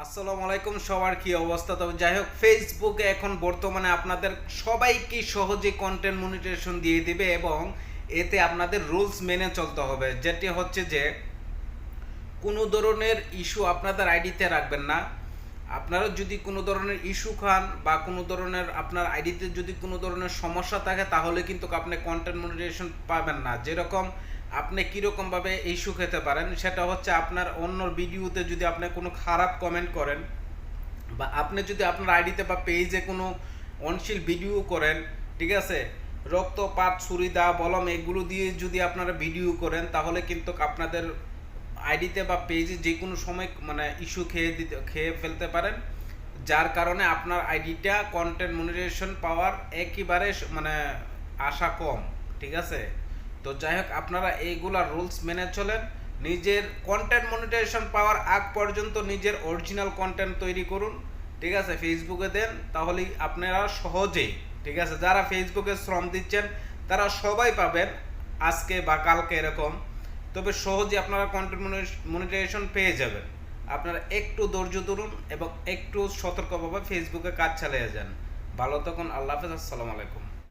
আসসালামু আলাইকুম, সবার কি অবস্থা? তবে যাই হোক, ফেসবুকে এখন বর্তমানে আপনাদের সবাইকে সহজে কন্টেন্ট মনিটাইজেশন দিয়ে দিবে এবং এতে আপনাদের রুলস মেনে চলতে হবে। যেটি হচ্ছে যে কোনো ধরনের ইস্যু আপনাদের আইডিতে রাখবেন না। আপনারা যদি কোনো ধরনের ইস্যু খান বা কোনো ধরনের আপনার আইডিতে যদি কোনো ধরনের সমস্যা থাকে, তাহলে কিন্তু আপনি কন্টেন্ট মনিটাইজেশন পাবেন না। যেরকম আপনি কীরকমভাবে ইস্যু খেতে পারেন, সেটা হচ্ছে আপনার অন্য ভিডিওতে যদি আপনি কোনো খারাপ কমেন্ট করেন বা আপনি যদি আপনার আইডিতে বা পেজে কোনো অনশীল ভিডিও করেন, ঠিক আছে, রক্তপাত, ছুরি দা, বলম এগুলো দিয়ে যদি আপনারা ভিডিও করেন, তাহলে কিন্তু আপনাদের আইডিতে বা পেজে যে কোনো সময় ইস্যু খেয়ে ফেলতে পারেন, যার কারণে আপনার আইডিটা কন্টেন্ট মনিটাইজেশন পাওয়ার একেবারে আশা কম। ঠিক আছে, তো যাই হোক, আপনারা এইগুলা রুলস মেনে চলেন। নিজের কন্টেন্ট মনিটাইজেশন পাওয়ার আগ পর্যন্ত নিজের অরিজিনাল কন্টেন্ট তৈরি করুন। ঠিক আছে, ফেসবুকে দেন, তাহলেই আপনারা সহজেই, ঠিক আছে, যারা ফেসবুকে শ্রম দিচ্ছেন তারা সবাই পাবেন আজকে বা কালকে এরকম। তবে সহজে আপনারা কন্টেন্ট মনিটাইজেশন পেয়ে যাবেন। আপনারা একটু ধৈর্য ধরুন এবং একটু সতর্কভাবে ফেসবুকে কাজ চালিয়ে যান। ভালো থাকুন। আল্লাহ হাফেজ। আসসালামু আলাইকুম।